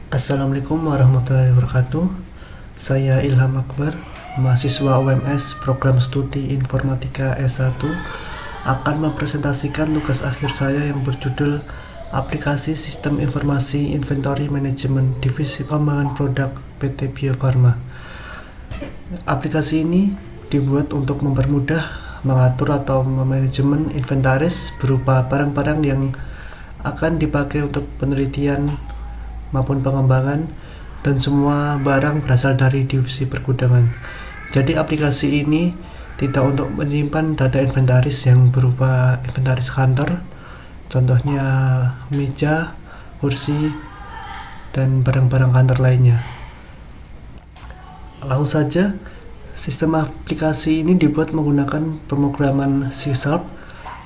Assalamualaikum warahmatullahi wabarakatuh. Saya Ilham Akbar, mahasiswa UMS Program Studi Informatika S1, akan mempresentasikan tugas akhir saya yang berjudul Aplikasi Sistem Informasi Inventory Management Divisi Pengembangan Produk PT Bio Farma. Aplikasi ini dibuat untuk mempermudah mengatur atau memanajemen inventaris berupa barang-barang yang akan dipakai untuk penelitian maupun pengembangan, dan semua barang berasal dari divisi pergudangan. Jadi aplikasi ini tidak untuk menyimpan data inventaris yang berupa inventaris kantor, contohnya meja, kursi, dan barang-barang kantor lainnya. Langsung saja, sistem aplikasi ini dibuat menggunakan pemrograman C#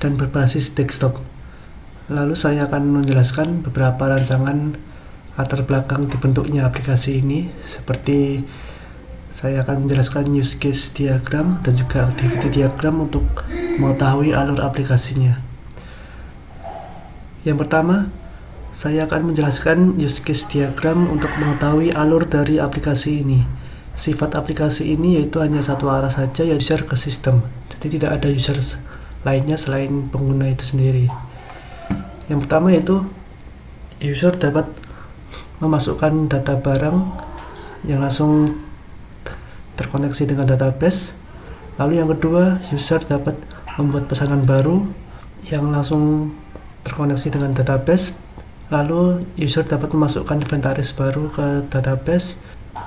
dan berbasis desktop. Lalu saya akan menjelaskan beberapa rancangan latar belakang dibentuknya aplikasi ini, seperti saya akan menjelaskan use case diagram dan juga activity diagram untuk mengetahui alur aplikasinya. Yang pertama, saya akan menjelaskan use case diagram untuk mengetahui alur dari aplikasi ini. Sifat aplikasi ini yaitu hanya satu arah saja, yaitu user ke sistem. Jadi tidak ada user lainnya selain pengguna itu sendiri. Yang pertama yaitu user dapat memasukkan data barang yang langsung terkoneksi dengan database. Lalu yang kedua, user dapat membuat pesanan baru yang langsung terkoneksi dengan database. Lalu user dapat memasukkan inventaris baru ke database.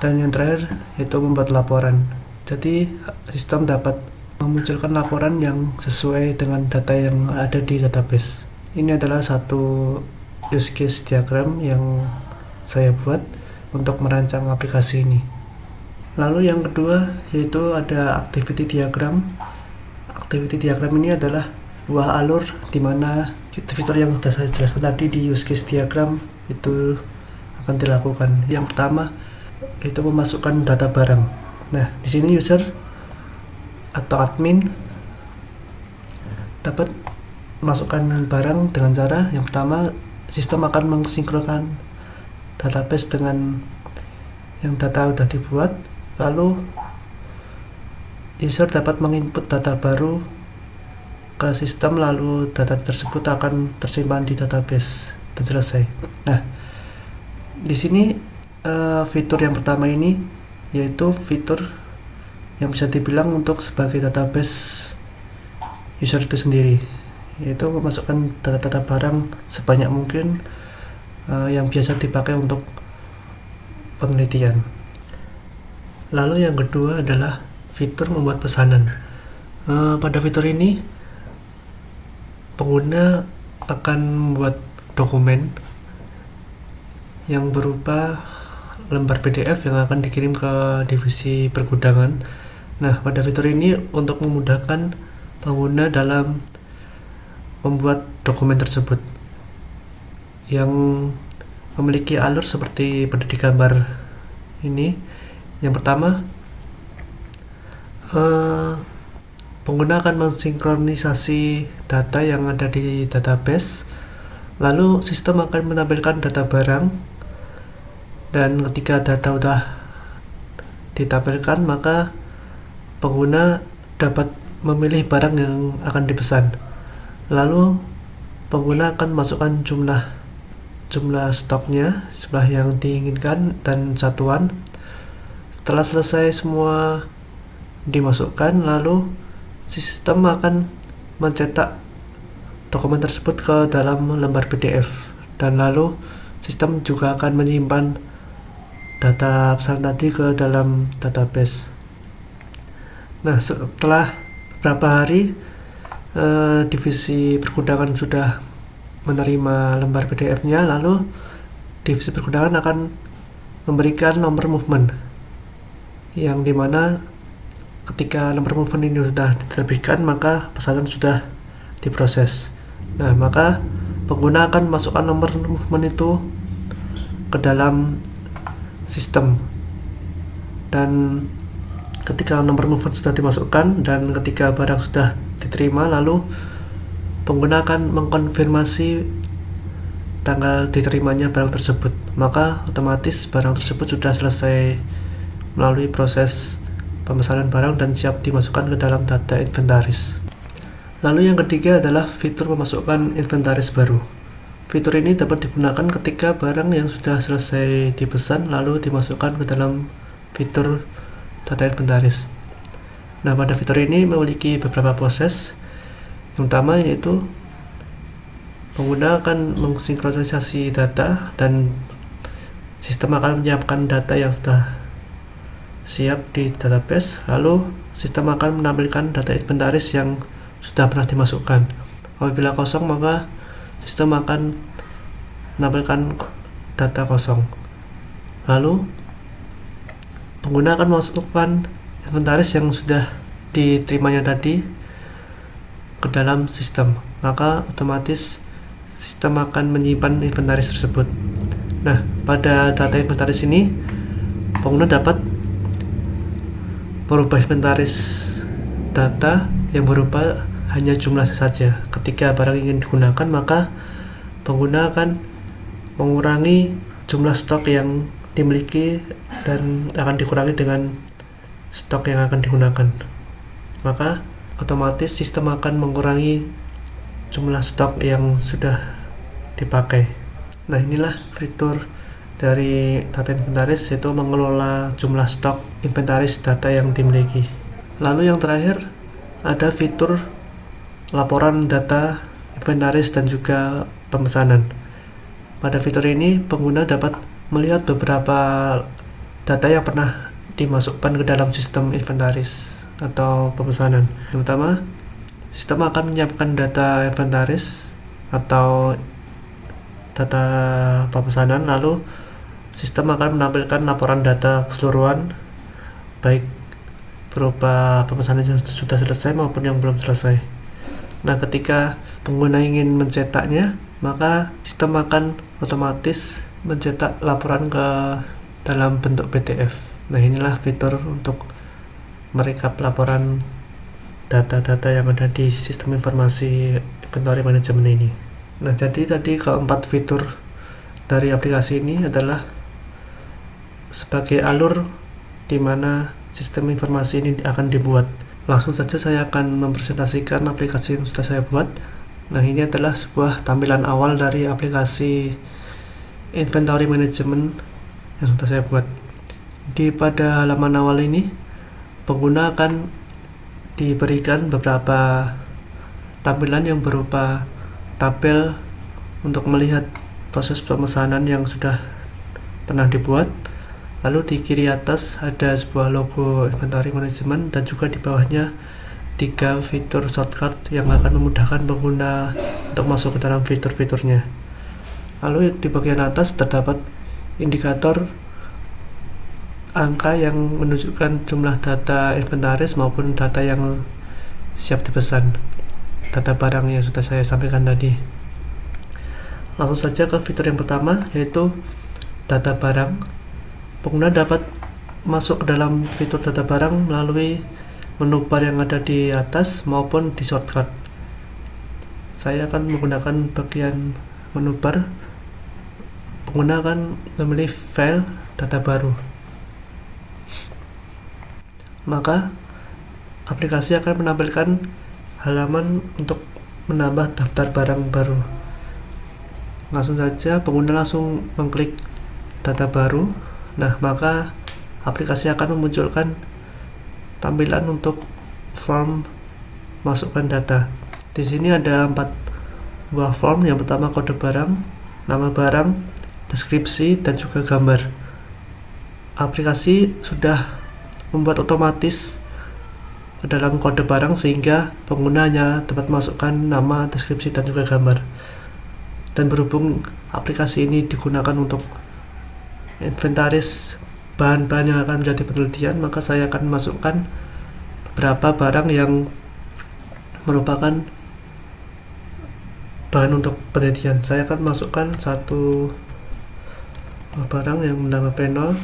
Dan yang terakhir yaitu membuat laporan. Jadi sistem dapat memunculkan laporan yang sesuai dengan data yang ada di database. Ini adalah satu use case diagram yang saya buat untuk merancang aplikasi ini. Lalu yang kedua yaitu ada activity diagram. Activity diagram ini adalah buah alur di mana fitur yang sudah saya jelaskan tadi di use case diagram itu akan dilakukan. Yang pertama yaitu memasukkan data barang. Nah, di sini user atau admin dapat memasukkan barang dengan cara yang pertama, sistem akan mensinkronkan database dengan yang data sudah dibuat, lalu user dapat menginput data baru ke sistem, lalu data tersebut akan tersimpan di database dan selesai. Nah, di sini fitur yang pertama ini yaitu fitur yang bisa dibilang untuk sebagai database user itu sendiri, yaitu memasukkan data-data barang sebanyak mungkin yang biasa dipakai untuk penelitian. Lalu yang kedua adalah fitur membuat pesanan. Pada fitur ini pengguna akan membuat dokumen yang berupa lembar PDF yang akan dikirim ke divisi pergudangan. Nah, pada fitur ini untuk memudahkan pengguna dalam membuat dokumen tersebut yang memiliki alur seperti pada di gambar ini. Yang pertama, pengguna akan mensinkronisasi data yang ada di database, lalu sistem akan menampilkan data barang, dan ketika data sudah ditampilkan maka pengguna dapat memilih barang yang akan dipesan. Lalu pengguna akan masukkan jumlah stoknya, jumlah yang diinginkan, dan satuan. Setelah selesai semua dimasukkan, lalu sistem akan mencetak dokumen tersebut ke dalam lembar PDF, dan lalu sistem juga akan menyimpan data pesan tadi ke dalam database. Nah, setelah beberapa hari divisi pergudangan sudah menerima lembar PDF-nya, lalu divisi pergudangan akan memberikan nomor movement, yang dimana ketika nomor movement ini sudah diterbitkan maka pesanan sudah diproses. Nah, maka pengguna akan masukkan nomor movement itu ke dalam sistem, dan ketika nomor movement sudah dimasukkan dan ketika barang sudah diterima, lalu pengguna akan mengkonfirmasi tanggal diterimanya barang tersebut, maka otomatis barang tersebut sudah selesai melalui proses pemesanan barang dan siap dimasukkan ke dalam data inventaris. Lalu yang ketiga adalah fitur memasukkan inventaris baru. Fitur ini dapat digunakan ketika barang yang sudah selesai dipesan lalu dimasukkan ke dalam fitur data inventaris. Nah, pada fitur ini memiliki beberapa proses. Yang pertama yaitu pengguna akan mensinkronisasi data dan sistem akan menyiapkan data yang sudah siap di database, lalu sistem akan menampilkan data inventaris yang sudah pernah dimasukkan. Apabila kosong, maka sistem akan menampilkan data kosong. Lalu pengguna akan memasukkan inventaris yang sudah diterimanya tadi ke dalam sistem, maka otomatis sistem akan menyimpan inventaris tersebut. Nah, pada data inventaris ini pengguna dapat merubah inventaris data yang berupa hanya jumlah saja. Ketika barang ingin digunakan, maka pengguna akan mengurangi jumlah stok yang dimiliki dan akan dikurangi dengan stok yang akan digunakan. Maka otomatis sistem akan mengurangi jumlah stok yang sudah dipakai. Nah, inilah fitur dari data inventaris, yaitu mengelola jumlah stok inventaris data yang dimiliki. Lalu yang terakhir ada fitur laporan data inventaris dan juga pemesanan. Pada fitur ini pengguna dapat melihat beberapa data yang pernah dimasukkan ke dalam sistem inventaris atau pemesanan. Yang pertama, sistem akan menyiapkan data inventaris atau data pemesanan, lalu sistem akan menampilkan laporan data keseluruhan, baik berupa pemesanan yang sudah selesai maupun yang belum selesai. Nah, ketika pengguna ingin mencetaknya, maka sistem akan otomatis mencetak laporan ke dalam bentuk PDF. Nah, inilah fitur untuk merekap laporan data-data yang ada di sistem informasi inventory management ini. Nah, jadi tadi keempat fitur dari aplikasi ini adalah sebagai alur di mana sistem informasi ini akan dibuat. Langsung saja saya akan mempresentasikan aplikasi yang sudah saya buat. Nah, ini adalah sebuah tampilan awal dari aplikasi inventory management yang sudah saya buat. Pada halaman awal ini, pengguna akan diberikan beberapa tampilan yang berupa tabel untuk melihat proses pemesanan yang sudah pernah dibuat. Lalu di kiri atas ada sebuah logo inventory management dan juga di bawahnya 3 fitur shortcut yang akan memudahkan pengguna untuk masuk ke dalam fitur-fiturnya. Lalu di bagian atas terdapat indikator angka yang menunjukkan jumlah data inventaris maupun data yang siap dipesan, data barang yang sudah saya sampaikan tadi. Langsung saja ke fitur yang pertama, yaitu data barang. Pengguna dapat masuk ke dalam fitur data barang melalui menu bar yang ada di atas maupun di shortcut. Saya akan menggunakan bagian menu bar. Pengguna akan memilih file data baru. Maka aplikasi akan menampilkan halaman untuk menambah daftar barang baru. Langsung saja pengguna langsung mengklik data baru. Nah, maka aplikasi akan memunculkan tampilan untuk form masukkan data. Di sini ada 4 buah form. Yang pertama kode barang, nama barang, deskripsi, dan juga gambar. Aplikasi sudah membuat otomatis ke dalam kode barang sehingga pengguna hanya dapat masukkan nama, deskripsi, dan juga gambar. Dan berhubung aplikasi ini digunakan untuk inventaris bahan-bahan yang akan menjadi penelitian, maka saya akan masukkan beberapa barang yang merupakan bahan untuk penelitian. Saya akan masukkan satu barang yang bernama penol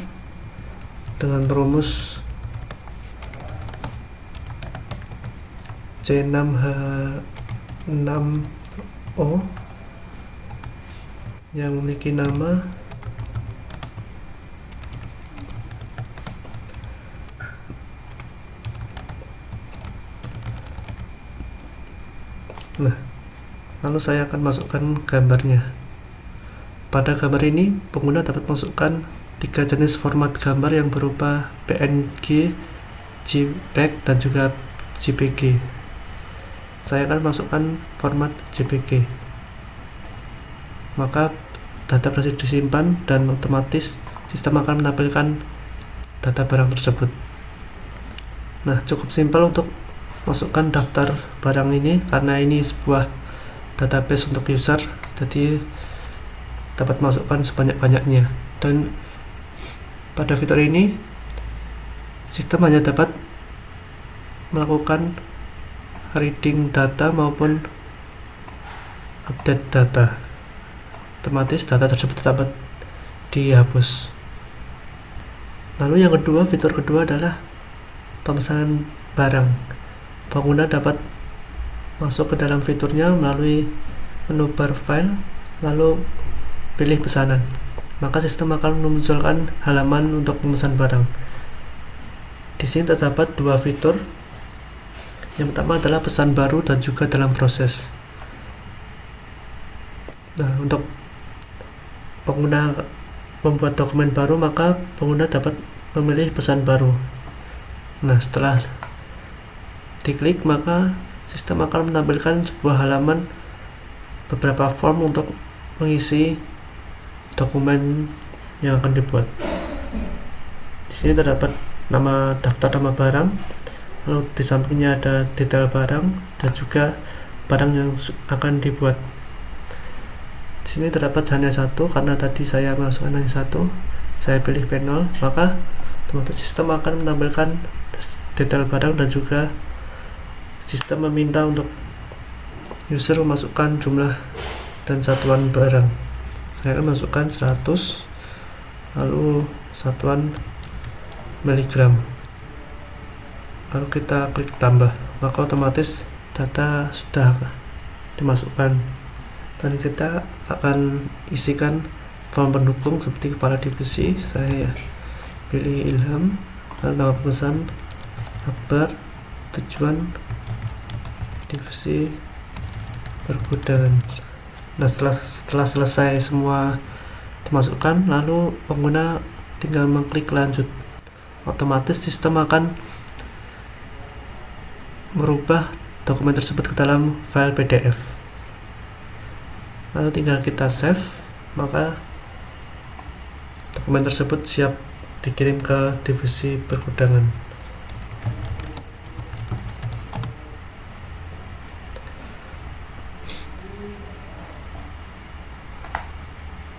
dengan rumus C6H6O yang memiliki nama lalu saya akan masukkan gambarnya. Pada gambar ini pengguna dapat masukkan 3 jenis format gambar yang berupa PNG, JPEG, dan juga JPG. Saya akan masukkan format JPG, maka data berhasil disimpan dan otomatis sistem akan menampilkan data barang tersebut. Nah, cukup simpel untuk masukkan daftar barang ini karena ini sebuah database untuk user, jadi dapat masukkan sebanyak-banyaknya. Dan pada fitur ini sistem hanya dapat melakukan reading data maupun update data, otomatis data tersebut dapat dihapus. Lalu yang kedua, fitur kedua adalah pemesanan barang. Pengguna dapat masuk ke dalam fiturnya melalui menu bar file, lalu pilih pesanan. Maka sistem akan memunculkan halaman untuk memesan barang. Di sini terdapat 2 fitur. Yang pertama adalah pesan baru dan juga dalam proses. Nah, untuk pengguna membuat dokumen baru, maka pengguna dapat memilih pesan baru. Nah, setelah diklik, maka sistem akan menampilkan sebuah halaman beberapa form untuk mengisi dokumen yang akan dibuat. Di sini terdapat daftar nama barang, lalu di sampingnya ada detail barang dan juga barang yang akan dibuat. Di sini terdapat hanya satu karena tadi saya masukkan hanya satu. Saya pilih panel, maka otomatis sistem akan menampilkan detail barang dan juga sistem meminta untuk user memasukkan jumlah dan satuan barang. Saya akan masukkan 100, lalu satuan miligram, lalu kita klik tambah, maka otomatis data sudah dimasukkan dan kita akan isikan form pendukung seperti kepala divisi. Saya pilih Ilham, lalu nama pemesan, Akbar, tujuan, divisi pergudangan. Nah, setelah selesai semua dimasukkan, lalu pengguna tinggal mengklik lanjut. Otomatis sistem akan merubah dokumen tersebut ke dalam file PDF. Lalu tinggal kita save, maka dokumen tersebut siap dikirim ke divisi pergudangan.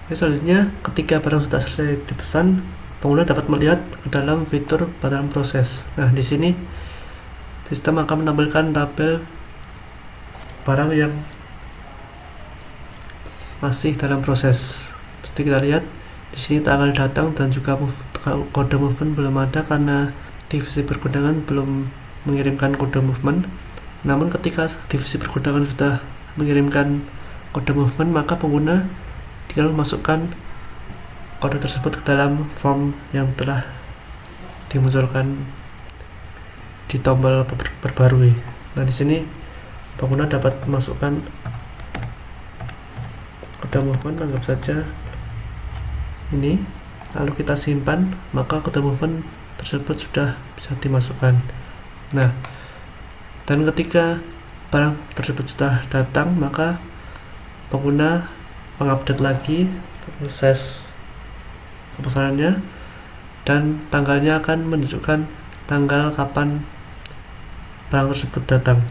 Selanjutnya, ketika barang sudah selesai dipesan, pengguna dapat melihat ke dalam fitur dalam proses. Nah, di sini sistem akan menampilkan tabel barang yang masih dalam proses. Seperti kita lihat di sini tanggal datang dan juga kode movement belum ada karena divisi pergudangan belum mengirimkan kode movement. Namun ketika divisi pergudangan sudah mengirimkan kode movement, maka pengguna tinggal masukkan kode tersebut ke dalam form yang telah dimunculkan di tombol perbarui. Nah, di sini pengguna dapat memasukkan kode movement, anggap saja ini, lalu kita simpan, maka kode movement tersebut sudah bisa dimasukkan. Nah, dan ketika barang tersebut sudah datang, maka pengguna mengupdate lagi proses pemesanannya dan tanggalnya akan menunjukkan tanggal kapan barang tersebut datang.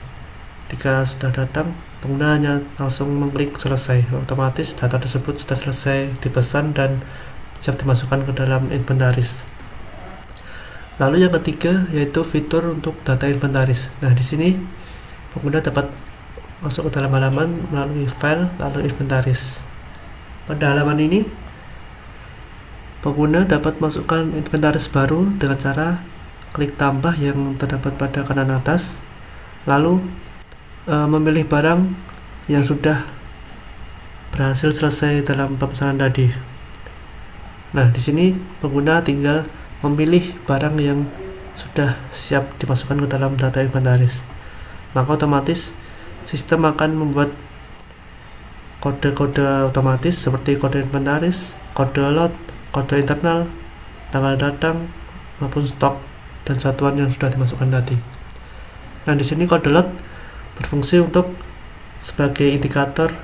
Ketika sudah datang, pengguna hanya langsung mengklik selesai. Otomatis data tersebut sudah selesai dipesan dan siap dimasukkan ke dalam inventaris. Lalu yang ketiga yaitu fitur untuk data inventaris. Nah, di sini pengguna dapat masuk ke dalam halaman melalui file lalu inventaris. Pada halaman ini, pengguna dapat masukkan inventaris baru dengan cara klik tambah yang terdapat pada kanan atas, lalu memilih barang yang sudah berhasil selesai dalam pemesanan tadi. Nah, di sini pengguna tinggal memilih barang yang sudah siap dimasukkan ke dalam data inventaris. Maka otomatis sistem akan membuat kode-kode otomatis seperti kode inventaris, kode lot, kode internal, tanggal datang, maupun stok dan satuan yang sudah dimasukkan tadi. Nah, di sini kode lot berfungsi untuk sebagai indikator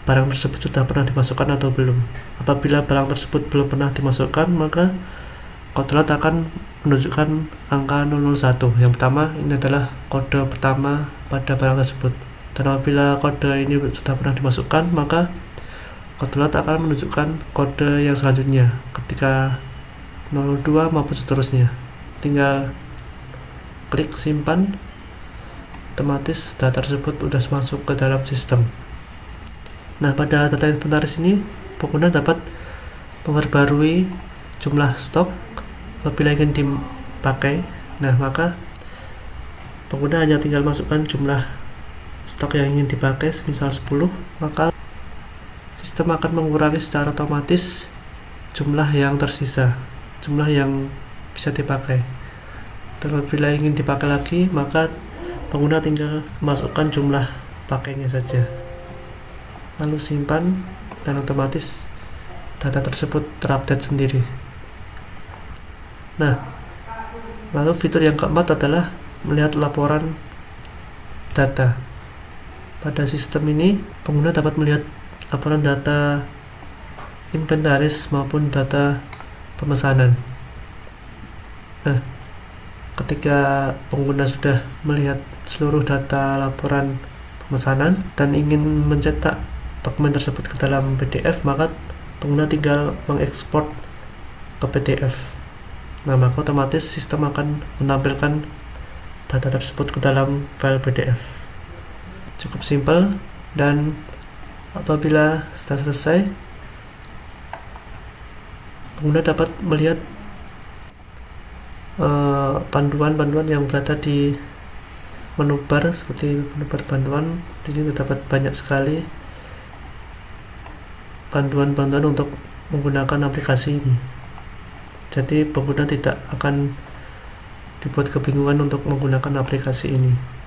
barang tersebut sudah pernah dimasukkan atau belum. Apabila barang tersebut belum pernah dimasukkan, maka kode lot akan menunjukkan angka 001. Yang pertama, ini adalah kode pertama pada barang tersebut. Dan apabila kode ini sudah pernah dimasukkan, maka kode lot akan menunjukkan kode yang selanjutnya ketika 02 maupun seterusnya. Tinggal klik simpan, otomatis data tersebut sudah masuk ke dalam sistem. Nah, pada data inventaris ini pengguna dapat memperbarui jumlah stok apabila ingin dipakai. Nah, maka pengguna hanya tinggal masukkan jumlah stok yang ingin dipakai, misal 10, maka sistem akan mengurangi secara otomatis jumlah yang tersisa, jumlah yang bisa dipakai. Dan apabila ingin dipakai lagi, maka pengguna tinggal masukkan jumlah pakainya saja, lalu simpan, dan otomatis data tersebut terupdate sendiri. Nah, lalu fitur yang keempat adalah melihat laporan data. Pada sistem ini, pengguna dapat melihat laporan data inventaris maupun data pemesanan. Nah, ketika pengguna sudah melihat seluruh data laporan pemesanan dan ingin mencetak dokumen tersebut ke dalam PDF, maka pengguna tinggal mengekspor ke PDF. Nah, maka otomatis sistem akan menampilkan data tersebut ke dalam file PDF. Cukup simpel, dan apabila sudah selesai, pengguna dapat melihat panduan-panduan yang berada di menu bar, seperti menu bar panduan. Di sini terdapat banyak sekali panduan-panduan untuk menggunakan aplikasi ini. Jadi pengguna tidak akan dibuat kebingungan untuk menggunakan aplikasi ini.